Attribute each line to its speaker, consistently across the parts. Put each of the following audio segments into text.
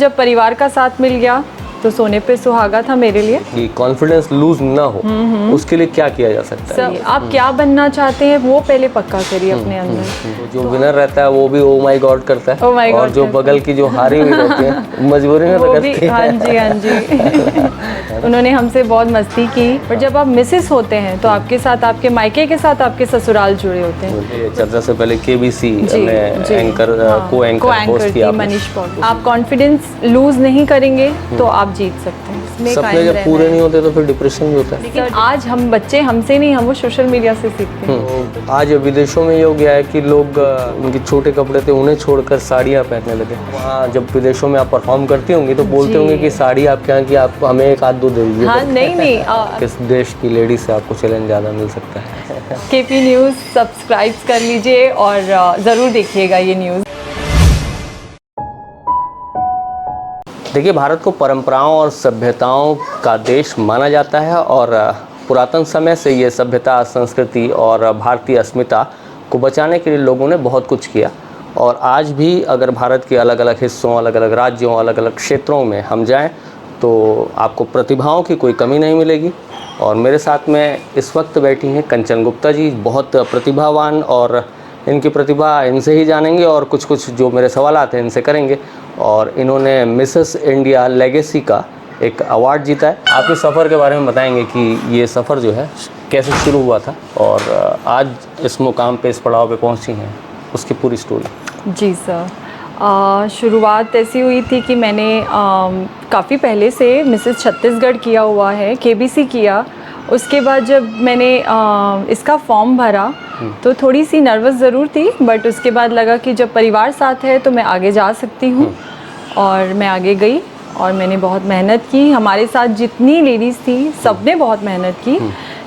Speaker 1: जब परिवार का साथ मिल गया तो सोने पे सुहागा था मेरे लिए।
Speaker 2: कि कॉन्फिडेंस लूज ना हो उसके लिए क्या किया जा सकता है?
Speaker 1: आप क्या बनना चाहते हैं वो पहले पक्का करिए अपने अंदर।
Speaker 2: तो जो विनर रहता है वो भी ओ माय गॉड करता है,
Speaker 1: Oh my God
Speaker 2: और जो
Speaker 1: करता
Speaker 2: बगल की जो हारी हुई रहती है मजबूरी में
Speaker 1: वो
Speaker 2: तो
Speaker 1: भी,
Speaker 2: करती है।
Speaker 1: हाँ जी हाँ जी। उन्होंने हमसे बहुत मस्ती की, पर जब आप मिसेस होते हैं तो आपके साथ आपके मायके के साथ आपके ससुराल जुड़े होते हैं।
Speaker 2: ये चर्चा से पहले KBC में
Speaker 1: जी,
Speaker 2: एंकर
Speaker 1: हाँ,
Speaker 2: को एंकर होस्ट किया आपने।
Speaker 1: मनीष पॉल। आप कॉन्फिडेंस लूज नहीं करेंगे तो आप जीत सकते हैं। इसमें
Speaker 2: सपने
Speaker 1: कायम
Speaker 2: जब
Speaker 1: रहना
Speaker 2: पूरे
Speaker 1: है।
Speaker 2: नहीं होते तो फिर डिप्रेशन भी होता है।
Speaker 1: लेकिन आज हम बच्चे हमसे नहीं, हम वो सोशल मीडिया से सीखते हैं।
Speaker 2: तो आज विदेशों में ये हो गया है कि लोग उनके छोटे कपड़े थे उन्हें छोड़कर साड़ियाँ पहनने लगे। वहाँ जब विदेशों में आप परफॉर्म करती होंगी तो बोलते होंगे कि साड़ी आपके यहाँ की आप हमें एक आध दो दे दीजिए।
Speaker 1: हाँ नहीं
Speaker 2: किस देश की लेडी से आपको चैलेंज ज़्यादा मिल सकता है?
Speaker 1: KP न्यूज़ सब्सक्राइब कर लीजिए और ज़रूर देखिएगा ये न्यूज़।
Speaker 2: देखिए, भारत को परंपराओं और सभ्यताओं का देश माना जाता है और पुरातन समय से ये सभ्यता, संस्कृति और भारतीय अस्मिता को बचाने के लिए लोगों ने बहुत कुछ किया। और आज भी अगर भारत के अलग अलग हिस्सों, अलग अलग राज्यों, अलग अलग क्षेत्रों में हम जाएं तो आपको प्रतिभाओं की कोई कमी नहीं मिलेगी। और मेरे साथ में इस वक्त बैठी हैं कंचन गुप्ता जी, बहुत प्रतिभावान, और इनकी प्रतिभा इनसे ही जानेंगे और कुछ कुछ जो मेरे सवाल आते हैं इनसे करेंगे। और इन्होंने मिसेस इंडिया लेगेसी का एक अवार्ड जीता है। आपके सफ़र के बारे में बताएंगे कि ये सफ़र जो है कैसे शुरू हुआ था और आज इस मुकाम पे, इस पड़ाव पे पहुंची हैं, उसकी पूरी स्टोरी।
Speaker 1: जी सर, शुरुआत ऐसी हुई थी कि मैंने काफ़ी पहले से मिसेस छत्तीसगढ़ किया हुआ है, KBC किया। उसके बाद जब मैंने इसका फॉर्म भरा तो थोड़ी सी नर्वस ज़रूर थी, बट उसके बाद लगा कि जब परिवार साथ है तो मैं आगे जा सकती हूँ। और मैं आगे गई और मैंने बहुत मेहनत की। हमारे साथ जितनी लेडीज़ थी सब ने बहुत मेहनत की,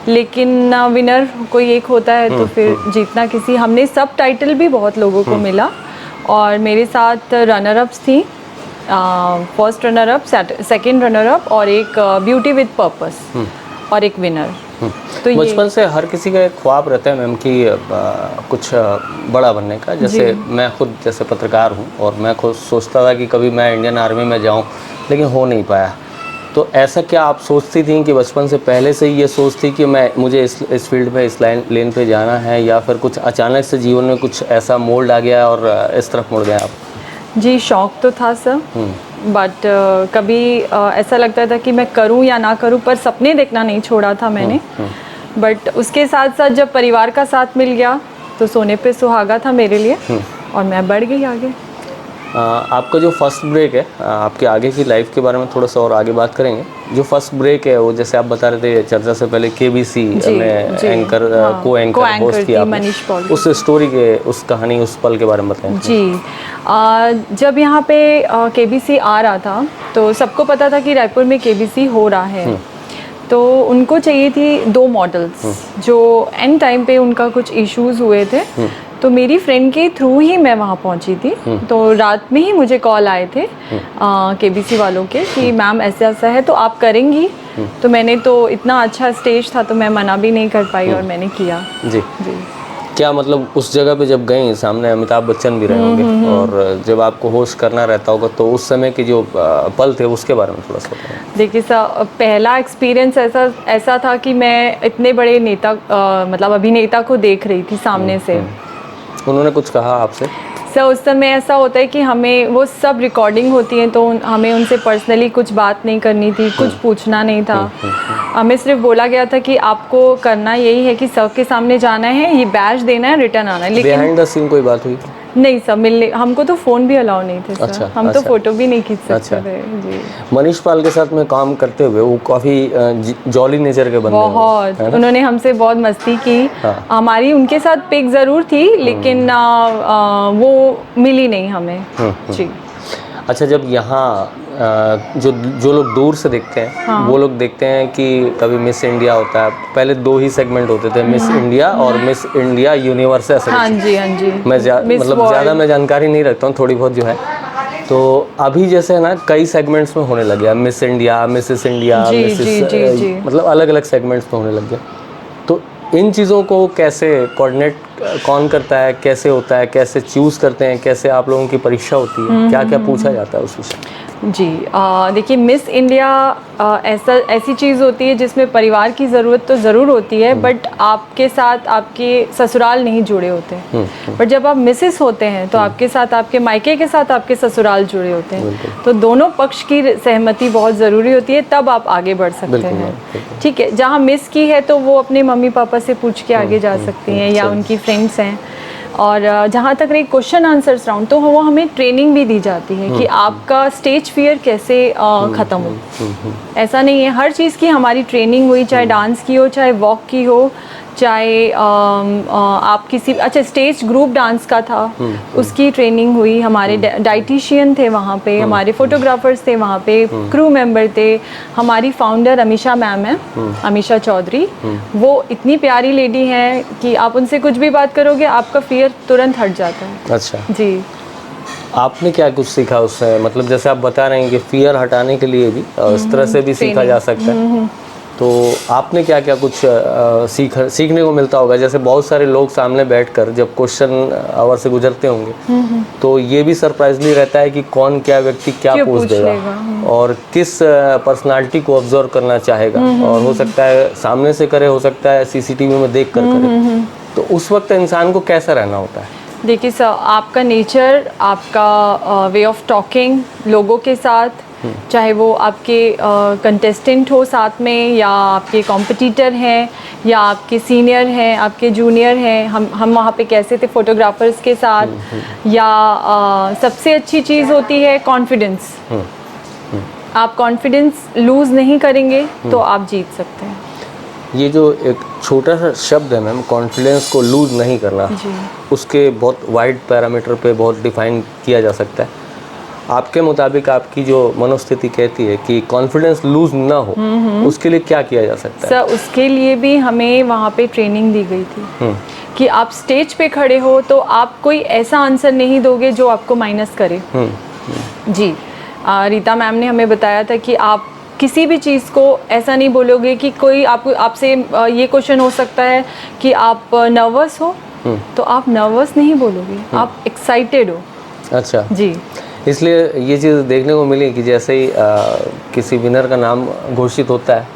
Speaker 1: लेकिन विनर कोई एक होता है तो फिर जीतना किसी। हमने सब टाइटल भी बहुत लोगों को मिला और मेरे साथ रनर अप्स थी, first runner up, second runner up और एक ब्यूटी विद पर्पस और एक विनर। तो
Speaker 2: बचपन से हर किसी का एक ख्वाब रहता है मैम कि कुछ बड़ा बनने का। जैसे मैं खुद जैसे पत्रकार हूँ और मैं खुद सोचता था कि कभी मैं इंडियन आर्मी में जाऊँ, लेकिन हो नहीं पाया। तो ऐसा क्या आप सोचती थी कि बचपन से पहले से ही ये सोचती कि मुझे इस फील्ड में, इस लेन पे जाना है, या फिर कुछ अचानक से जीवन में कुछ ऐसा मोल्ड आ गया और इस तरफ मुड़ गए आप?
Speaker 1: जी, शौक़ तो था सर, बट कभी ऐसा लगता था कि मैं करूं या ना करूं, पर सपने देखना नहीं छोड़ा था मैंने। बट उसके साथ साथ जब परिवार का साथ मिल गया तो सोने पे सुहागा था मेरे लिए और मैं बढ़ गई आगे।
Speaker 2: आपका जो फर्स्ट ब्रेक है, आपके आगे की लाइफ के बारे में थोड़ा सा और आगे बात करेंगे। जो फर्स्ट ब्रेक है वो जैसे आप बता रहे थे चर्चा से पहले KBC में एंकर, को एंकर होस्ट किया
Speaker 1: मनीष पॉल।
Speaker 2: उस स्टोरी के, उस कहानी, उस पल के बारे में बताएं।
Speaker 1: जी, जब यहाँ पे KBC आ रहा था तो सबको पता था कि रायपुर में KBC हो रहा है, तो उनको चाहिए थी 2 मॉडल्स जो एंड टाइम पे उनका कुछ इश्यूज हुए थे। तो मेरी फ्रेंड के थ्रू ही मैं वहाँ पहुँची थी। तो रात में ही मुझे कॉल आए थे KBC वालों के कि मैम ऐसा ऐसा है तो आप करेंगी। तो मैंने तो इतना अच्छा स्टेज था तो मैं मना भी नहीं कर पाई और मैंने किया।
Speaker 2: जी। क्या मतलब उस जगह पे जब गई, सामने अमिताभ बच्चन भी रहे होंगे और जब आपको होस्ट करना रहता होगा, तो उस समय के जो पल थे उसके बारे में थोड़ा सा बताएं।
Speaker 1: देखिए सर, पहला एक्सपीरियंस ऐसा था कि मैं इतने बड़े नेता, मतलब अभिनेता को देख रही थी सामने से।
Speaker 2: उन्होंने कुछ कहा आपसे?
Speaker 1: सर, उस समय ऐसा होता है कि हमें वो सब रिकॉर्डिंग होती है तो हमें उनसे पर्सनली कुछ बात नहीं करनी थी, कुछ पूछना नहीं था। हमें सिर्फ बोला गया था कि आपको करना यही है कि सबके सामने जाना है, ये बैच देना है, रिटर्न आना है। लेकिन
Speaker 2: बिहाइंड द सीन कोई बात हुई?
Speaker 1: नहीं सर, मिलने हमको तो फ़ोन भी अलाउ नहीं थे सर।
Speaker 2: अच्छा,
Speaker 1: हम तो फ़ोटो भी नहीं खींच सकते थे। जी।
Speaker 2: मनीष पाल के साथ में काम करते हुए वो काफ़ी जॉली नेचर के बंदे
Speaker 1: बहुत, उन्होंने हमसे बहुत मस्ती की। हमारी उनके साथ पिक ज़रूर थी लेकिन वो मिली नहीं हमें। जी।
Speaker 2: अच्छा, जब यहाँ जो लोग दूर से देखते हैं वो लोग देखते हैं कि कभी मिस इंडिया होता है, पहले 2 ही सेगमेंट होते थे, मिस इंडिया और मिस इंडिया यूनिवर्स ऐसे।
Speaker 1: हाँ जी, हाँ जी।
Speaker 2: मैं मतलब ज़्यादा मैं जानकारी नहीं रखता हूँ, थोड़ी बहुत जो है। तो अभी जैसे है ना, कई सेगमेंट्स में होने लग गया, मिस इंडिया, मिसेस इंडिया, मतलब अलग अलग सेगमेंट्स में होने लग गया। तो इन चीज़ों को कैसे कोऑर्डिनेट कौन करता है, कैसे होता है, कैसे चूज़ करते हैं, कैसे आप लोगों की परीक्षा होती है, क्या क्या पूछा जाता है उस विषय?
Speaker 1: जी, देखिए मिस इंडिया ऐसी चीज़ होती है जिसमें परिवार की ज़रूरत तो ज़रूर होती है, बट आपके साथ आपके ससुराल नहीं जुड़े होते। बट जब आप मिसेस होते हैं तो आपके साथ आपके मायके के साथ आपके ससुराल जुड़े होते हैं, तो दोनों पक्ष की सहमति बहुत ज़रूरी होती है, तब आप आगे बढ़ सकते हैं। ठीक है, जहाँ मिस की है तो वो अपने मम्मी पापा से पूछ के आगे जा सकती हैं या उनकी फ्रेंड्स हैं। और जहाँ तक रही क्वेश्चन आंसर्स राउंड, तो वो हमें ट्रेनिंग भी दी जाती है कि आपका स्टेज फियर कैसे ख़त्म हो। ऐसा नहीं है, हर चीज़ की हमारी ट्रेनिंग हुई, चाहे डांस की हो, चाहे वॉक की हो, चाहे आप किसी अच्छा स्टेज ग्रुप डांस का था, उसकी ट्रेनिंग हुई। हमारे डाइटिशियन थे वहाँ पे, हमारे फोटोग्राफर्स थे वहाँ पे, क्रू मेंबर थे। हमारी फाउंडर अमीशा मैम है, अमीशा चौधरी, वो इतनी प्यारी लेडी हैं कि आप उनसे कुछ भी बात करोगे आपका फियर तुरंत हट जाता है।
Speaker 2: अच्छा
Speaker 1: जी,
Speaker 2: आपने क्या कुछ सीखा उससे? मतलब जैसे आप बता रहे हैं कि फियर हटाने के लिए भी इस तरह से भी सीखा जा सकता है, तो आपने क्या क्या कुछ सीखने को मिलता होगा? जैसे बहुत सारे लोग सामने बैठकर जब क्वेश्चन आवर से गुजरते होंगे तो ये भी सरप्राइजली रहता है कि कौन क्या व्यक्ति क्या पूछ देगा और किस पर्सनालिटी को ऑब्जर्व करना चाहेगा, और हो सकता है सामने से करे, हो सकता है सीसीटीवी में देख कर करे। तो उस वक्त इंसान को कैसा रहना होता है?
Speaker 1: देखिए सर, आपका नेचर, आपका वे ऑफ टॉकिंग लोगों के साथ, चाहे वो आपके कंटेस्टेंट हो साथ में, या आपके कॉम्पिटिटर हैं, या आपके सीनियर हैं, आपके जूनियर हैं, हम वहाँ पे कैसे थे फोटोग्राफर्स के साथ, या सबसे अच्छी चीज़ होती है कॉन्फिडेंस। आप कॉन्फिडेंस लूज़ नहीं करेंगे तो आप जीत सकते हैं।
Speaker 2: ये जो एक छोटा सा शब्द है मैम, कॉन्फिडेंस को लूज़ नहीं करना, उसके बहुत वाइड पैरामीटर पे बहुत डिफाइन किया जा सकता है। आपके मुताबिक आपकी जो मनोस्थिति कहती है कि कॉन्फिडेंस लूज़ ना हो, उसके लिए क्या किया जा सकता है?
Speaker 1: सर, उसके लिए भी हमें वहाँ पे ट्रेनिंग दी गई थी कि आप स्टेज पे खड़े हो तो आप कोई ऐसा आंसर नहीं दोगे जो आपको माइनस करे। जी, रीता मैम ने हमें बताया था कि आप किसी भी चीज़ को ऐसा नहीं बोलोगे कि कोई आपसे ये क्वेश्चन हो सकता है कि आप नर्वस हो, तो आप नर्वस नहीं बोलोगे, आप एक्साइटेड हो।
Speaker 2: अच्छा
Speaker 1: जी,
Speaker 2: इसलिए ये चीज़ देखने को मिली कि जैसे ही किसी विनर का नाम घोषित होता है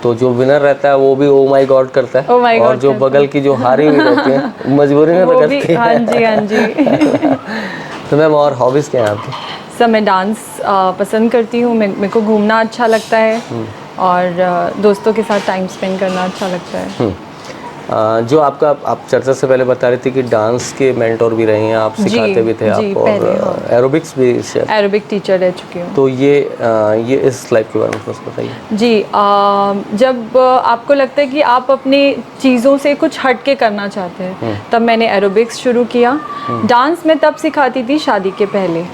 Speaker 2: तो जो विनर रहता है वो भी ओ माय गॉड करता है,
Speaker 1: Oh my
Speaker 2: और
Speaker 1: God
Speaker 2: जो बगल की जो हारी हुई रहती है मजबूरी में तो करती है।
Speaker 1: हाँ जी, हाँ जी।
Speaker 2: तो मैम और हॉबीज़ क्या हैं आपकी?
Speaker 1: सर, मैं डांस पसंद करती हूँ, मेरे को घूमना अच्छा लगता है, और दोस्तों के साथ टाइम स्पेंड करना अच्छा लगता है।
Speaker 2: जो आप चर्चा से पहले बता रही थी कि डांस के मेंटोर भी रहे हैं आप, सिखाते भी थे आप, और एरोबिक्स भी
Speaker 1: एरोबिक टीचर रह चुकी हूँ।
Speaker 2: तो ये इस लाइफ के बारे में कुछ बताइए।
Speaker 1: जी, जब आपको लगता है कि आप अपनी चीज़ों से कुछ हट के करना चाहते हैं, तब मैंने एरोबिक्स शुरू किया। डांस मैं तब सिखाती थी शादी के पहले,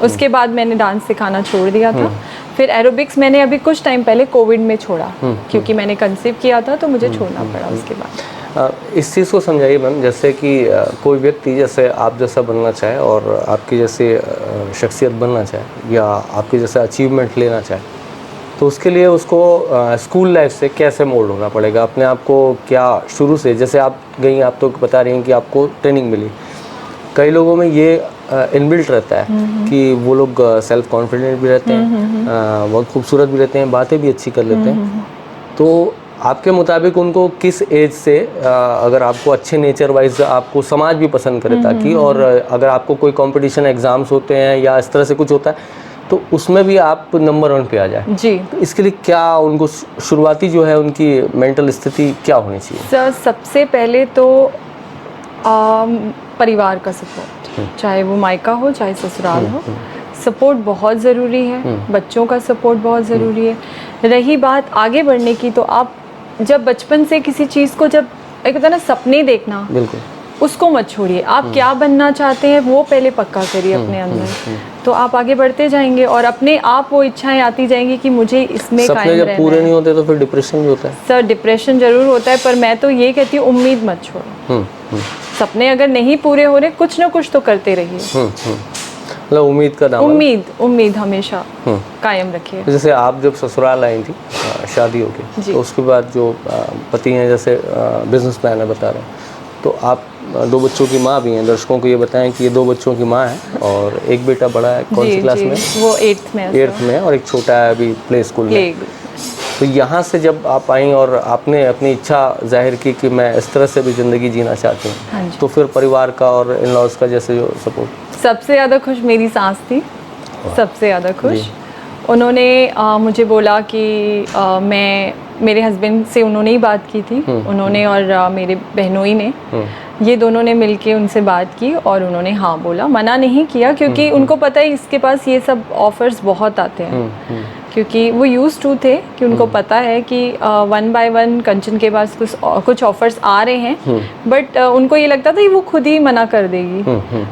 Speaker 1: उसके बाद मैंने डांस सिखाना छोड़ दिया था। फिर एरोबिक्स मैंने अभी कुछ टाइम पहले कोविड में छोड़ा, क्योंकि मैंने कंसीव किया था तो मुझे छोड़ना पड़ा उसके बाद।
Speaker 2: इस चीज़ को समझाइए मैम, जैसे कि कोई व्यक्ति जैसे आप जैसा बनना चाहे और आपकी जैसे शख्सियत बनना चाहे या आपके जैसा अचीवमेंट लेना चाहे, तो उसके लिए उसको स्कूल लाइफ से कैसे मोल्ड होना पड़ेगा अपने आप को? क्या शुरू से, जैसे आप गई, आप तो बता रही हैं कि आपको ट्रेनिंग मिली, कई लोगों में ये इनबिल्ट रहता है कि वो लोग सेल्फ कॉन्फिडेंट भी रहते हैं, बहुत खूबसूरत भी रहते हैं, बातें भी अच्छी कर लेते हैं, तो आपके मुताबिक उनको किस एज से अगर आपको अच्छे नेचर वाइज आपको समाज भी पसंद करे, ताकि और अगर आपको कोई कंपटीशन एग्ज़ाम्स होते हैं या इस तरह से कुछ होता है तो उसमें भी आप नंबर 1 पे आ जाए
Speaker 1: जी,
Speaker 2: तो इसके लिए क्या उनको शुरुआती जो है उनकी मेंटल स्थिति क्या होनी चाहिए?
Speaker 1: सर, सबसे पहले तो परिवार का सपोर्ट, चाहे वो मायका हो चाहे ससुराल हो, सपोर्ट बहुत ज़रूरी है। बच्चों का सपोर्ट बहुत ज़रूरी है। रही बात आगे बढ़ने की, तो आप जब बचपन से किसी चीज़ को, जब एक होता है ना सपने देखना,
Speaker 2: बिल्कुल,
Speaker 1: उसको मत छोड़िए। आप क्या बनना चाहते हैं वो पहले पक्का करिए अपने अंदर, तो आप आगे बढ़ते जाएंगे और अपने आप वो इच्छाएं आती जाएंगी कि मुझे इसमें कायम रहना है।
Speaker 2: जब पूरे नहीं होते तो फिर डिप्रेशन भी होता है।
Speaker 1: सर, डिप्रेशन ज़रूर होता है, पर मैं तो ये कहती हूँ उम्मीद मत छोड़ो। सपने अगर नहीं पूरे हो रहे, कुछ ना कुछ तो करते रहिए।
Speaker 2: मतलब उम्मीद का दामन,
Speaker 1: उम्मीद हमेशा कायम रखिए।
Speaker 2: जैसे आप जब ससुराल आई थी शादी होके, तो उसके बाद जो पति हैं, जैसे बिजनेसमैन है बता रहे हैं, तो आप 2 बच्चों की माँ भी हैं। दर्शकों को ये बताएं कि ये 2 बच्चों की माँ है और एक बेटा बड़ा है, कौन सी क्लास में?
Speaker 1: वो 8th में है।
Speaker 2: 8th में, और एक छोटा है अभी प्ले स्कूल में।
Speaker 1: प्ले।
Speaker 2: तो यहाँ से जब आप आई और आपने अपनी इच्छा जाहिर की कि मैं इस तरह से भी ज़िंदगी जीना चाहती हूँ,
Speaker 1: हाँ जी।
Speaker 2: तो फिर परिवार का और इन लॉज का जैसे जो सपोर्ट?
Speaker 1: सबसे ज़्यादा खुश मेरी सास थी, सबसे ज़्यादा खुश। उन्होंने मुझे बोला कि मेरे हस्बैंड से उन्होंने ही बात की थी, उन्होंने और मेरे बहनोई ने, ये दोनों ने मिलके उनसे बात की और उन्होंने हाँ बोला, मना नहीं किया, क्योंकि उनको पता है इसके पास ये सब ऑफ़र्स बहुत आते हैं, क्योंकि वो यूज़ टू थे कि उनको पता है कि 1 by 1 कंचन के पास कुछ ऑफ़र्स आ रहे हैं, बट उनको ये लगता था कि वो खुद ही मना कर देगी,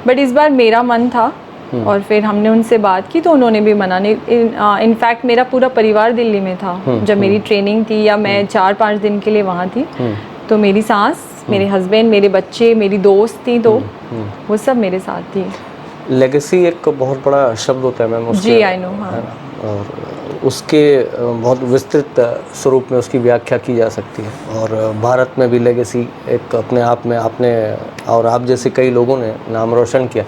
Speaker 1: बट इस बार मेरा मन था और फिर हमने उनसे बात की तो उन्होंने भी मना नहीं। इनफैक्ट मेरा पूरा परिवार दिल्ली में था जब मेरी ट्रेनिंग थी, या मैं 4-5 दिन के लिए वहाँ थी, तो मेरी सास, मेरे हस्बैंड, मेरे बच्चे, मेरी दोस्त थी, तो वो सब मेरे साथ थी।
Speaker 2: लेगेसी एक बहुत बड़ा शब्द होता है मैम,
Speaker 1: जी आई नो। हाँ,
Speaker 2: और उसके बहुत विस्तृत स्वरूप में उसकी व्याख्या की जा सकती है, और भारत में भी लेगेसी एक अपने आप में आपने और आप जैसे कई लोगों ने नाम रोशन किया।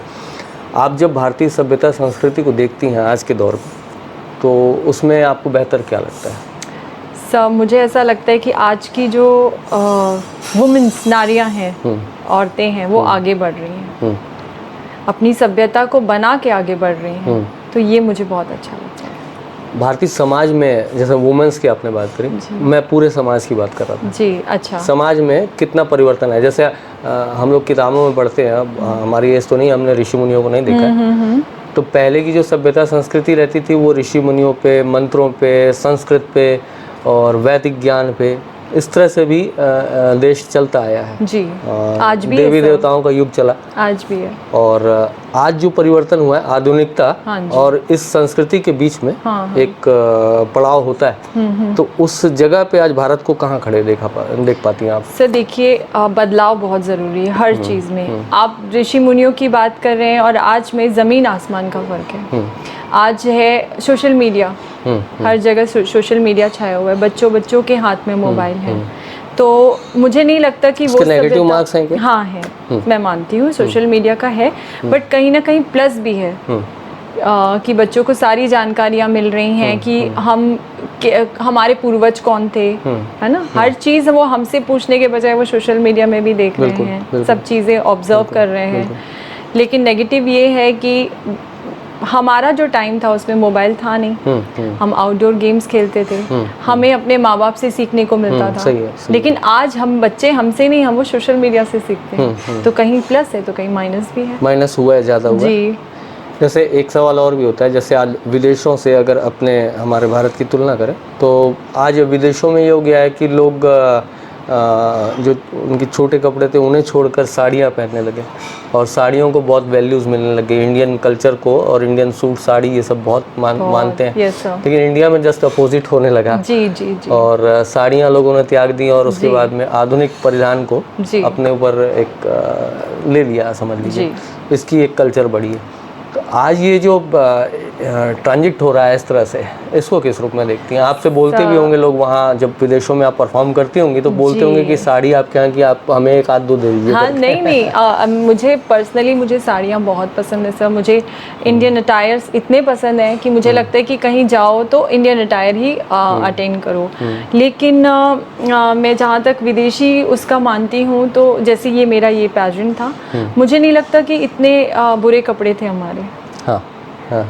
Speaker 2: आप जब भारतीय सभ्यता संस्कृति को देखती हैं आज के दौर में, तो उसमें आपको बेहतर क्या लगता है?
Speaker 1: सब मुझे ऐसा लगता है कि आज की जो वुमेन्स, नारियां हैं, औरतें हैं, वो आगे बढ़ रही हैं, अपनी सभ्यता को बना के आगे बढ़ रही हैं, तो ये मुझे बहुत अच्छा लगता है।
Speaker 2: भारतीय समाज में, जैसे वुमेन्स की आपने बात करी, मैं पूरे समाज की बात कर रहा था।
Speaker 1: जी, अच्छा।
Speaker 2: समाज में कितना परिवर्तन है? जैसे हम लोग किताबों में पढ़ते हैं, अब हमारी एज तो नहीं, हमने ऋषि मुनियों को नहीं देखा है, तो पहले की जो सभ्यता संस्कृति रहती थी वो ऋषि मुनियों पे, मंत्रों पे, संस्कृत पे और वैदिक ज्ञान पे, इस तरह से भी देश चलता आया है।
Speaker 1: जी, आज भी
Speaker 2: देवी देवताओं का युग चला,
Speaker 1: आज भी है।
Speaker 2: और आज जो परिवर्तन हुआ है, आधुनिकता और इस संस्कृति के बीच में एक पड़ाव होता है, तो उस जगह पे आज भारत को कहाँ खड़े देख पाती हैं आप?
Speaker 1: सर देखिए, बदलाव बहुत ज़रूरी है हर चीज़ में। आप ऋषि मुनियों की बात कर रहे हैं और आज में ज़मीन आसमान का फ़र्क है। आज है सोशल मीडिया, हर जगह सोशल मीडिया छाया हुआ है, बच्चों के हाथ में मोबाइल है, तो मुझे नहीं लगता कि वो
Speaker 2: नेगेटिव मार्क्स हैं क्या?
Speaker 1: हाँ है, मैं मानती हूँ सोशल मीडिया का है, बट कहीं ना कहीं प्लस भी है कि बच्चों को सारी जानकारियाँ मिल रही हैं कि हमारे पूर्वज कौन थे, है ना, हर चीज़ वो हमसे पूछने के बजाय वो सोशल मीडिया में भी देख रहे हैं, सब चीज़ें ऑब्जर्व कर रहे हैं। लेकिन नेगेटिव ये है कि हमारा जो टाइम था उसमें मोबाइल था नहीं, हम आउटडोर गेम्स खेलते थे, हमें अपने माँ बाप से सीखने को मिलता था।
Speaker 2: सही है।
Speaker 1: लेकिन आज हम बच्चे हमसे नहीं, हम वो सोशल मीडिया से सीखते हैं, तो कहीं प्लस है तो कहीं माइनस भी है।
Speaker 2: माइनस हुआ है, ज़्यादा हुआ है। जी। जैसे एक सवाल और भी होता है, जैसे आज विदेशों से अगर अपने हमारे भारत की तुलना करें, तो आज विदेशों में ये हो गया है कि लोग जो उनके छोटे कपड़े थे उन्हें छोड़कर साड़ियाँ पहनने लगे, और साड़ियों को बहुत वैल्यूज़ मिलने लगे, इंडियन कल्चर को, और इंडियन सूट, साड़ी, ये सब बहुत मानते हैं। लेकिन इंडिया में जस्ट अपोजिट होने लगा। जी। और साड़ियाँ लोगों ने त्याग दी, और उसके बाद में आधुनिक परिधान को अपने ऊपर एक ले लिया, समझ लीजिए, इसकी एक कल्चर बढ़ी है। तो आज ये जो ट्रांजिट हो रहा है इस तरह से, इसको किस रूप में देखती हैं? आपसे बोलते भी होंगे लोग वहाँ, जब विदेशों में आप परफॉर्म करती होंगी तो बोलते होंगे कि साड़ी आपके यहाँ की, आप हमें एक आध दो दे दीजिए।
Speaker 1: हाँ, नहीं, मुझे पर्सनली मुझे साड़ियाँ बहुत पसंद है सर। मुझे इंडियन अटायर्स इतने पसंद है कि मुझे लगता है कि कहीं जाओ तो इंडियन अटायर ही अटेंड करो। लेकिन मैं जहाँ तक विदेशी उसका मानती हूँ, तो जैसे ये मेरा ये पैजेंट था, मुझे नहीं लगता कि इतने बुरे कपड़े थे हमारे। हाँ।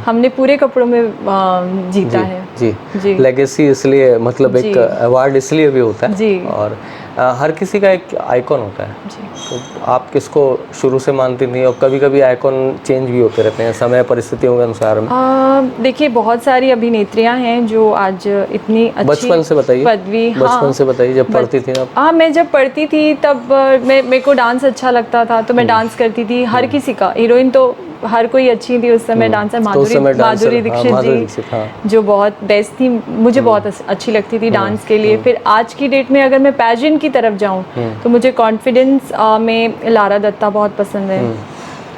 Speaker 1: हमने पूरे कपड़ों में जीता है।
Speaker 2: जी। लेगेसी इसलिए, मतलब एक अवार्ड इसलिए भी होता है जी। और हर किसी का एक आइकॉन होता है जी। तो आप किसको शुरू से मानती थी, और कभी कभी आइकॉन चेंज भी होते रहते हैं समय परिस्थितियों के अनुसार में?
Speaker 1: देखिए, बहुत सारी अभिनेत्रियां हैं जो आज इतनी अच्छी,
Speaker 2: बचपन से बताइए,
Speaker 1: पदवी,
Speaker 2: बचपन से बताइए, जब पढ़ती थी आप?
Speaker 1: हाँ, मैं जब पढ़ती थी तब मेरे को डांस अच्छा लगता था, तो मैं डांस करती थी। हर किसी का, हीरोइन तो हर कोई अच्छी थी उस समय, डांसर माधुरी दीक्षित जी, जो बहुत बेस्ट थी, मुझे बहुत अच्छी लगती थी डांस के लिए। फिर आज की डेट में अगर मैं पैजेंट की तरफ जाऊं, तो मुझे कॉन्फिडेंस में लारा दत्ता बहुत पसंद है,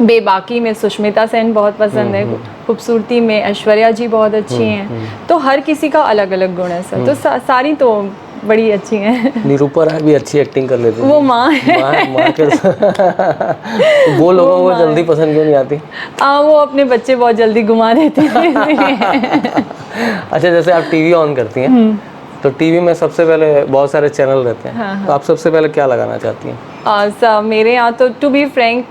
Speaker 1: बेबाकी में सुष्मिता सेन बहुत पसंद है, खूबसूरती में ऐश्वर्या जी बहुत अच्छी हैं। तो हर किसी का अलग अलग गुण है सर, तो सारी तो बड़ी अच्छी हैं।
Speaker 2: निरूपा राय भी अच्छी एक्टिंग कर लेती है।
Speaker 1: वो माँ है।
Speaker 2: माँ के वो लोगों को जल्दी पसंद क्यों नहीं आती?
Speaker 1: वो अपने बच्चे बहुत जल्दी घुमा देते हैं।
Speaker 2: अच्छा, जैसे आप टीवी ऑन करती हैं तो टीवी में सबसे पहले बहुत सारे चैनल रहते हैं।
Speaker 1: हाँ,
Speaker 2: तो आप सबसे पहले क्या लगाना चाहती हैं?
Speaker 1: मेरे यहाँ तो टू बी फ्रैंक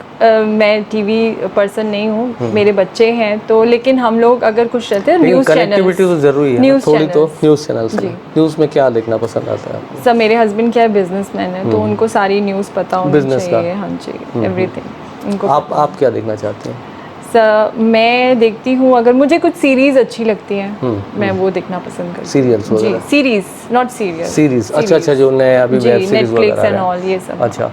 Speaker 1: मैं टीवी पर्सन नहीं हूँ, मेरे बच्चे हैं तो, लेकिन हम लोग अगर कुछ रहते हैं न्यूज़ चैनल,
Speaker 2: कनेक्टिविटी तो जरूरी है ना,
Speaker 1: न्यूज़
Speaker 2: थोड़ी तो
Speaker 1: चैनल्स।
Speaker 2: न्यूज़ चैनल्स
Speaker 1: जी।
Speaker 2: में न्यूज़ में क्या देखना पसंद आता है आपको?
Speaker 1: सर मेरे हस्बैंड क्या है, बिजनेसमैन है, तो उनको सारी न्यूज़ पता होनी
Speaker 2: Business का?
Speaker 1: चाहिए। हाँ जी, एवरीथिंग उनको।
Speaker 2: आप क्या देखना चाहती हैं?
Speaker 1: सर मैं देखती हूँ, अगर मुझे कुछ सीरीज अच्छी लगती हैं मैं वो देखना पसंद करती हूँ।
Speaker 2: सीरियल्स
Speaker 1: जी,
Speaker 2: वगैरह?
Speaker 1: Series not serial.
Speaker 2: सीरीज, अच्छा, जो नए अभी
Speaker 1: जी,
Speaker 2: वेब सीरीज
Speaker 1: नेटफ्लिक्स
Speaker 2: वगैरह
Speaker 1: एंड
Speaker 2: आ
Speaker 1: ऑल
Speaker 2: रहे
Speaker 1: ये
Speaker 2: हैं।
Speaker 1: सब।
Speaker 2: अच्छा,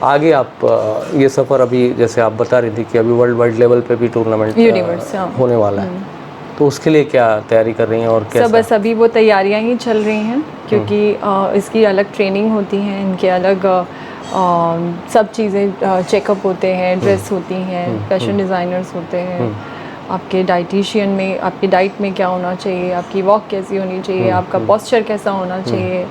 Speaker 2: आगे आप ये सफ़र अभी जैसे आप बता रही थी कि अभी वर्ल्ड वाइड लेवल पे भी टूर्नामेंट
Speaker 1: यूनिवर्स, हाँ।
Speaker 2: होने वाला है, तो उसके लिए क्या तैयारी कर रही हैं और
Speaker 1: सब
Speaker 2: कैसा?
Speaker 1: बस अभी वो तैयारियां ही चल रही हैं, क्योंकि इसकी अलग ट्रेनिंग होती है, इनके अलग सब चीज़ें चेकअप होते हैं, ड्रेस होती हैं, फैशन डिज़ाइनर्स होते हैं, आपके डाइटिशियन में आपकी डाइट में क्या होना चाहिए, आपकी वॉक कैसी होनी चाहिए, आपका पोस्चर कैसा होना चाहिए,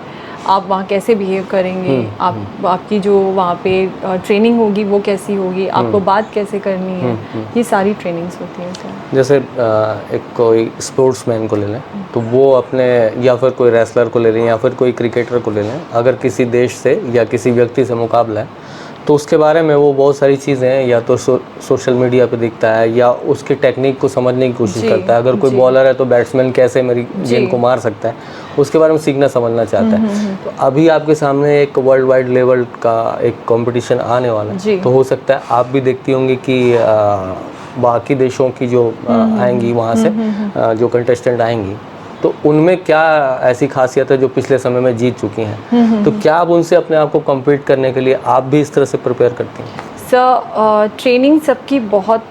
Speaker 1: आप वहाँ कैसे बिहेव करेंगे, आपकी जो वहाँ पे ट्रेनिंग होगी वो कैसी होगी, आपको बात कैसे करनी है, ये सारी ट्रेनिंग्स होती हैं सर।
Speaker 2: जैसे एक कोई स्पोर्ट्समैन को ले लें तो वो अपने, या फिर कोई रेसलर को ले लें या फिर कोई क्रिकेटर को ले लें, अगर किसी देश से या किसी व्यक्ति से मुकाबला है तो उसके बारे में वो बहुत सारी चीज़ें हैं, या तो सोशल मीडिया पे दिखता है या उसकी टेक्निक को समझने की कोशिश करता है। अगर कोई बॉलर है तो बैट्समैन कैसे मेरी गेंद को मार सकता है, उसके बारे में सीखना समझना चाहता है। तो अभी आपके सामने एक वर्ल्ड वाइड लेवल का एक कंपटीशन आने वाला है, तो हो सकता है आप भी देखती होंगी कि बाकी देशों की जो आएंगी वहाँ से जो कंटेस्टेंट आएंगी, तो उनमें क्या ऐसी खासियत है जो पिछले समय में जीत चुकी हैं, तो क्या आप उनसे अपने आप को कम्पीट करने के लिए आप भी इस तरह से प्रिपेयर करती हैं?
Speaker 1: सर ट्रेनिंग सबकी बहुत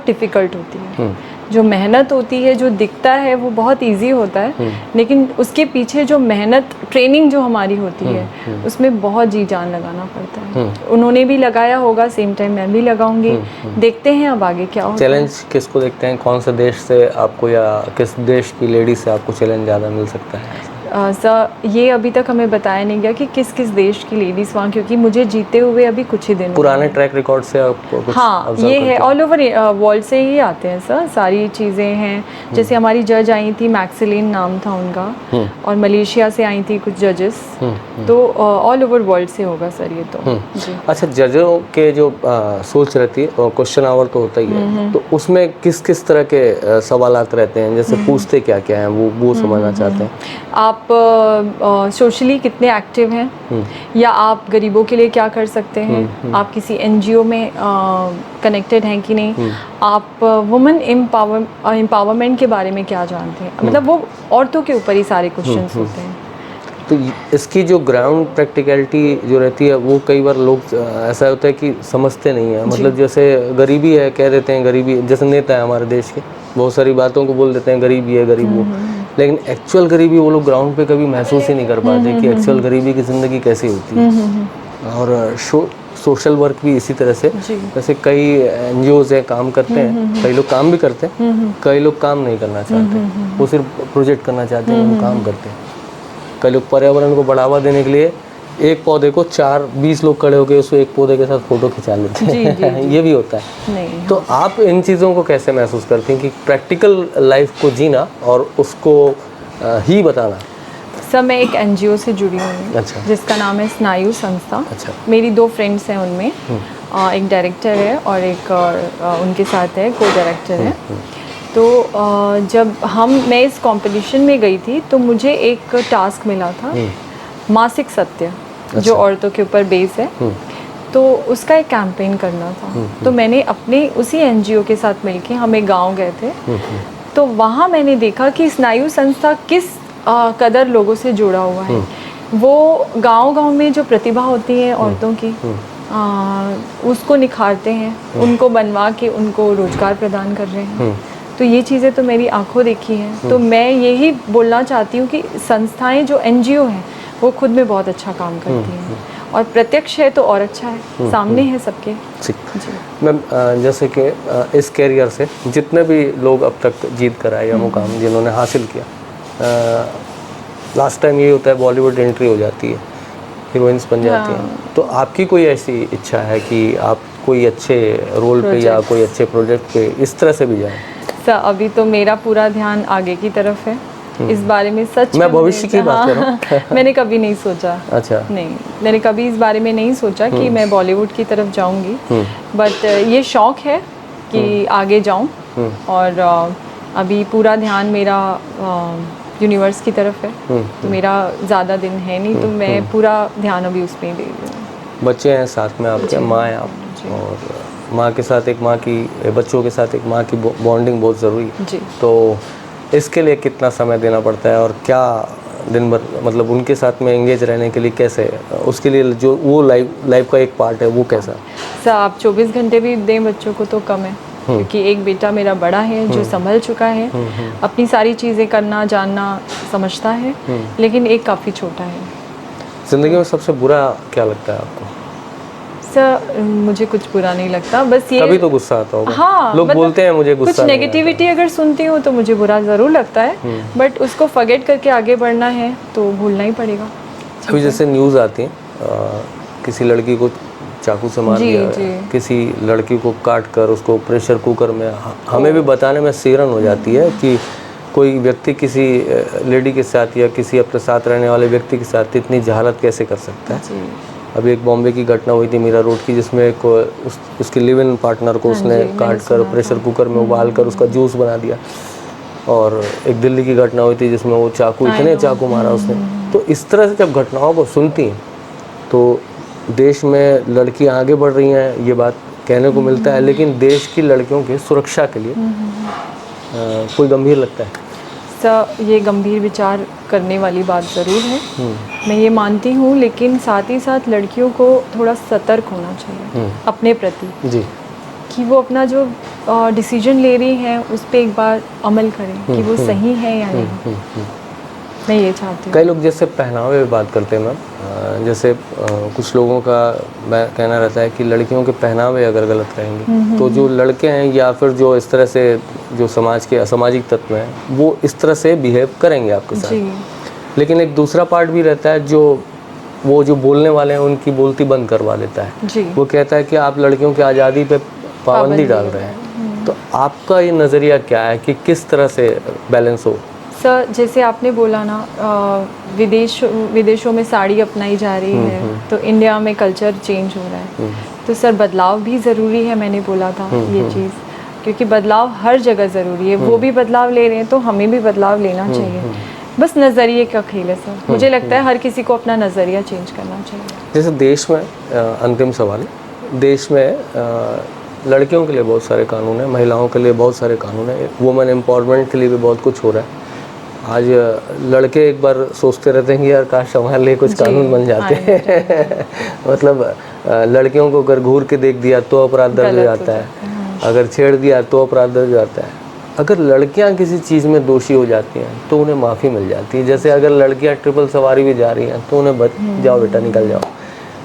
Speaker 1: डिफ़िकल्ट होती है। जो मेहनत होती है, जो दिखता है वो बहुत इजी होता है, लेकिन उसके पीछे जो मेहनत, ट्रेनिंग जो हमारी होती है, उसमें बहुत जी जान लगाना पड़ता है। उन्होंने भी लगाया होगा, सेम टाइम मैं भी लगाऊंगी। देखते हैं अब आगे क्या होता है।
Speaker 2: चैलेंज किसको देखते हैं, कौन से देश से आपको या किस देश की लेडी से आपको चैलेंज ज़्यादा मिल सकता है?
Speaker 1: सर ये अभी तक हमें बताया नहीं गया कि किस किस देश की लेडीज़ वहाँ, क्योंकि मुझे जीते हुए अभी कुछ ही दिन
Speaker 2: पुराने ट्रैक रिकॉर्ड से आपको कुछ
Speaker 1: हाँ ये है, ऑल ओवर वर्ल्ड से ही आते हैं सर, सारी चीज़ें हैं। जैसे हमारी जज आई थी, मैक्सिलिन नाम था उनका, और मलेशिया से आई थी कुछ जजेस, तो ऑल ओवर वर्ल्ड से होगा सर ये तो। जी।
Speaker 2: अच्छा, जजों के जो सोच रहती है और क्वेश्चन आवर तो होता ही है, तो उसमें किस किस तरह के सवालात रहते हैं, जैसे पूछते क्या क्या हैं, वो समझना चाहते हैं।
Speaker 1: आप सोशली कितने एक्टिव हैं, या आप गरीबों के लिए क्या कर सकते हैं, आप किसी एनजीओ में कनेक्टेड हैं कि नहीं, आप वुमेन एम्पावरमेंट के बारे में क्या जानते हैं, मतलब वो औरतों के ऊपर ही सारे क्वेश्चंस होते हैं।
Speaker 2: तो इसकी जो ग्राउंड प्रैक्टिकलिटी जो रहती है वो कई बार लोग ऐसा होता है कि समझते नहीं है, मतलब जैसे गरीबी है कह देते हैं, गरीबी जैसे नेता है हमारे देश के, बहुत सारी बातों को बोल देते हैं गरीबी है, गरीब वो, लेकिन एक्चुअल गरीबी वो लोग ग्राउंड पे कभी महसूस ही नहीं कर पाते कि एक्चुअल गरीबी की ज़िंदगी कैसी होती है। और सोशल वर्क भी इसी तरह से, जैसे कई एनजीओज़ हैं काम करते हैं, कई लोग काम भी करते हैं, कई लोग काम नहीं करना चाहते, वो सिर्फ प्रोजेक्ट करना चाहते हैं, वो काम करते हैं। कई लोग पर्यावरण को बढ़ावा देने के लिए एक पौधे को 4-20 लोग खड़े होकर उसको एक पौधे के साथ फ़ोटो खिंचा लेते हैं। ये भी होता है।
Speaker 1: नहीं,
Speaker 2: तो आप इन चीज़ों को कैसे महसूस करती हैं कि प्रैक्टिकल लाइफ को जीना और उसको ही बताना?
Speaker 1: सर मैं एक एनजीओ से जुड़ी हुई हूँ,
Speaker 2: अच्छा।
Speaker 1: जिसका नाम है स्नायु संस्था।
Speaker 2: अच्छा।
Speaker 1: मेरी 2 फ्रेंड्स हैं उनमें, एक डायरेक्टर है और एक उनके साथ है को डायरेक्टर है। तो जब मैं इस कंपटीशन में गई थी तो मुझे एक टास्क मिला था, मासिक सत्य, जो औरतों के ऊपर बेस है, तो उसका एक कैंपेन करना था। तो मैंने अपने उसी एनजीओ के साथ मिलके हम एक गाँव गए थे, तो वहाँ मैंने देखा कि स्नायु संस्था किस कदर लोगों से जुड़ा हुआ है। वो गांव-गांव में जो प्रतिभा होती है औरतों की, उसको निखारते हैं, उनको बनवा के उनको रोजगार प्रदान कर रहे हैं। तो ये चीज़ें तो मेरी आंखों देखी हैं। तो मैं यही बोलना चाहती हूँ कि संस्थाएं जो एनजीओ हैं वो खुद में बहुत अच्छा काम करती हैं, और प्रत्यक्ष है तो और अच्छा है, सामने है सबके। जी
Speaker 2: मैम, जैसे कि इस कैरियर से जितने भी लोग अब तक जीत कर आए या मुकाम जिन्होंने हासिल किया, लास्ट टाइम ये होता है बॉलीवुड एंट्री हो जाती है, हीरोइंस बन जाती हैं। तो आपकी कोई ऐसी इच्छा है कि आप कोई अच्छे रोल पे या कोई अच्छे प्रोजेक्ट पे इस तरह से भी जाएं?
Speaker 1: सर अभी तो मेरा पूरा ध्यान आगे की तरफ है, इस बारे में सच
Speaker 2: मैं भविष्य की बात कर रहा हूँ।
Speaker 1: मैंने कभी नहीं सोचा।
Speaker 2: अच्छा।
Speaker 1: नहीं, मैंने कभी इस बारे में नहीं सोचा कि मैं बॉलीवुड की तरफ जाऊंगी, बट ये शौक है कि आगे जाऊं, और अभी पूरा ध्यान मेरा यूनिवर्स की तरफ है, तो मेरा ज़्यादा दिन है नहीं, तो मैं पूरा ध्यान अभी उसमें ही दे रही हूँ।
Speaker 2: बच्चे हैं साथ में आपके, माँ है आप, और माँ के साथ एक माँ की, बच्चों के साथ एक माँ की बॉन्डिंग बहुत ज़रूरी है
Speaker 1: जी।
Speaker 2: तो इसके लिए कितना समय देना पड़ता है और क्या दिन भर मतलब उनके साथ में एंगेज रहने के लिए कैसे, उसके लिए जो वो लाइफ का एक पार्ट है वो कैसा?
Speaker 1: सर आप 24 घंटे भी दें बच्चों को तो कम है, क्योंकि एक बेटा मेरा बड़ा है जो संभल चुका है, अपनी सारी चीज़ें करना जानना समझता है, लेकिन एक काफ़ी छोटा है।
Speaker 2: ज़िंदगी में सबसे बुरा क्या लगता है आपको?
Speaker 1: सर मुझे कुछ बुरा नहीं लगता, बस ये
Speaker 2: कभी तो गुस्सा आता होगा।
Speaker 1: हाँ,
Speaker 2: लोग
Speaker 1: मतलब
Speaker 2: बोलते हैं मुझे गुस्सा
Speaker 1: कुछ
Speaker 2: नहीं
Speaker 1: नेगेटिविटी अगर सुनती हूँ तो मुझे बुरा ज़रूर लगता है, बट उसको फॉरगेट करके आगे बढ़ना है तो भूलना ही पड़ेगा।
Speaker 2: अभी जैसे न्यूज़ आती है किसी लड़की को चाकू से मार दिया, किसी लड़की को काट कर उसको प्रेशर कुकर में, हमें भी बताने में सिहरन हो जाती है कि कोई व्यक्ति किसी लेडी के साथ या किसी अपने साथ रहने वाले व्यक्ति के साथ इतनी जहालत कैसे कर सकता है। अभी एक बॉम्बे की घटना हुई थी मीरा रोड की, जिसमें एक उसके लिव इन पार्टनर को उसने काट कर प्रेशर कुकर में उबाल कर उसका जूस बना दिया। और एक दिल्ली की घटना हुई थी जिसमें वो चाकू, इतने चाकू मारा उसने। तो इस तरह से जब घटनाओं को सुनती हैं तो देश में लड़कियां आगे बढ़ रही हैं, ये बात कहने को मिलता है, लेकिन देश की लड़कियों की सुरक्षा के लिए कोई गंभीर लगता है?
Speaker 1: सर ये गंभीर विचार करने वाली बात ज़रूर है, मैं ये मानती हूँ, लेकिन साथ ही साथ लड़कियों को थोड़ा सतर्क होना चाहिए अपने प्रति
Speaker 2: जी,
Speaker 1: कि वो अपना जो डिसीजन ले रही हैं उस पर एक बार अमल करें कि वो सही है या नहीं। मैं ये चाहती हूँ।
Speaker 2: कई लोग जैसे पहनावे पे बात करते हैं मैम, जैसे कुछ लोगों का मैं कहना रहता है कि लड़कियों के पहनावे अगर गलत रहेंगे तो जो लड़के हैं या फिर जो इस तरह से जो समाज के असामाजिक तत्व हैं वो इस तरह से बिहेव करेंगे आपके साथ। लेकिन एक दूसरा पार्ट भी रहता है जो वो जो बोलने वाले हैं उनकी बोलती बंद करवा देता है। वो कहता है कि आप लड़कियों की आज़ादी पे पाबंदी डाल रहे हैं। तो आपका ये नज़रिया क्या है कि किस तरह से बैलेंस हो?
Speaker 1: सर जैसे आपने बोला ना, विदेशों में साड़ी अपनाई जा रही है, तो इंडिया में कल्चर चेंज हो रहा है, तो सर बदलाव भी ज़रूरी है। मैंने बोला था ये चीज़, क्योंकि बदलाव हर जगह ज़रूरी है। वो भी बदलाव ले रहे हैं तो हमें भी बदलाव लेना चाहिए। बस नज़रिए का खेल है सर। मुझे लगता है हर किसी को अपना नज़रिया चेंज करना चाहिए।
Speaker 2: जैसे देश में अंतिम सवाल, देश में लड़कियों के लिए बहुत सारे कानून हैं, महिलाओं के लिए बहुत सारे कानून हैं, वुमेन एम्पावरमेंट के लिए भी बहुत कुछ हो रहा है। आज लड़के एक बार सोचते रहते हैं कि यार काश हमारे लिए कुछ कानून बन जाते हैं। मतलब लड़कियों को अगर घूर के देख दिया तो अपराध दर्ज हो जाता है, अगर छेड़ दिया तो अपराध दर्ज हो जाता है। अगर लड़कियां किसी चीज़ में दोषी हो जाती हैं तो उन्हें माफ़ी मिल जाती है। जैसे अगर लड़कियां ट्रिपल सवारी भी जा रही हैं तो उन्हें जाओ बेटा निकल जाओ,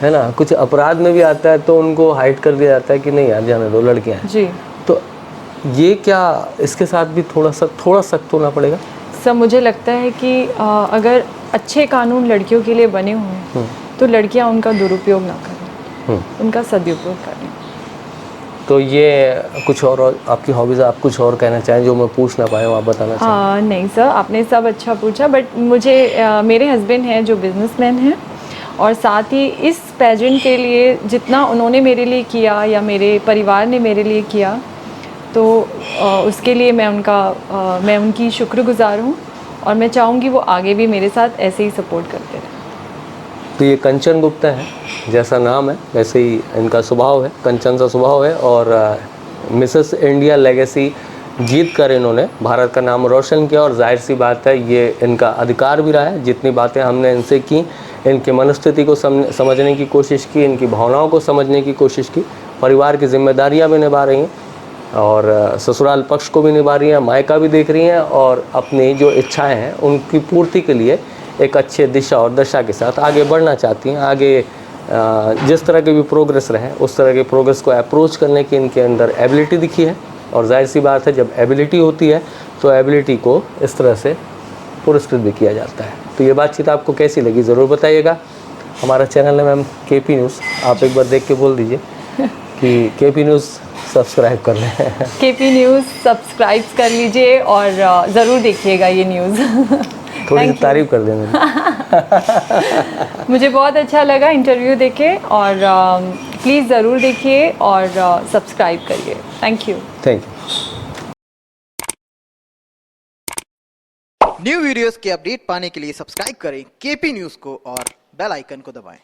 Speaker 2: है ना। कुछ अपराध में भी आता है तो उनको हाइड कर दिया जाता है कि नहीं यार जाने दो, लड़कियां हैं।
Speaker 1: जी।
Speaker 2: तो ये क्या इसके साथ भी थोड़ा सख्त होना पड़ेगा?
Speaker 1: सर मुझे लगता है कि अगर अच्छे कानून लड़कियों के लिए बने हुए हैं तो लड़कियां उनका दुरुपयोग ना करें, उनका सदुपयोग करें।
Speaker 2: तो ये कुछ और आपकी हॉबीज़, आप कुछ और कहना चाहें जो मैं पूछ ना पाया हूँ, आप बताना चाहें?
Speaker 1: नहीं सर, आपने सब अच्छा पूछा, बट मुझे मेरे हस्बैंड हैं जो बिजनेसमैन हैं, और साथ ही इस पेजेंट के लिए जितना उन्होंने मेरे लिए किया या मेरे परिवार ने मेरे लिए किया, तो उसके लिए मैं उनकी शुक्रगुजार हूँ, और मैं चाहूँगी वो आगे भी मेरे साथ ऐसे ही सपोर्ट करते रहें।
Speaker 2: तो ये कंचन गुप्ता है, जैसा नाम है वैसे ही इनका स्वभाव है, कंचन सा स्वभाव है, और मिसेस इंडिया लेगेसी जीत कर इन्होंने भारत का नाम रोशन किया। और जाहिर सी बात है ये इनका अधिकार भी रहा है। जितनी बातें हमने इनसे की, इनकी मनस्थिति को समझने की कोशिश की, इनकी भावनाओं को समझने की कोशिश की, परिवार की जिम्मेदारियाँ भी निभा रही हैं और ससुराल पक्ष को भी निभा रही हैं, मायका भी देख रही हैं, और अपनी जो इच्छाएं हैं उनकी पूर्ति के लिए एक अच्छे दिशा और दशा के साथ आगे बढ़ना चाहती हैं। आगे जिस तरह के भी प्रोग्रेस रहे उस तरह के प्रोग्रेस को अप्रोच करने की इनके अंदर एबिलिटी दिखी है। और जाहिर सी बात है जब एबिलिटी होती है तो एबिलिटी को इस तरह से पुरस्कृत भी किया जाता है। तो ये बातचीत आपको कैसी लगी ज़रूर बताइएगा। हमारा चैनल है मैम KP न्यूज़, आप एक बार देख के बोल दीजिए कि KP न्यूज़ सब्सक्राइब कर लें।
Speaker 1: KP न्यूज़ सब्सक्राइब कर लीजिए और ज़रूर देखिएगा ये न्यूज़।
Speaker 2: थोड़ी सी तारीफ कर दें मेरी।
Speaker 1: मुझे बहुत अच्छा लगा इंटरव्यू देखे और प्लीज़ ज़रूर देखिए और सब्सक्राइब करिए। Thank you.
Speaker 2: Thank you.
Speaker 3: New videos के अपडेट पाने के लिए सब्सक्राइब करें KP न्यूज़ को और बेल आइकन को दबाएं।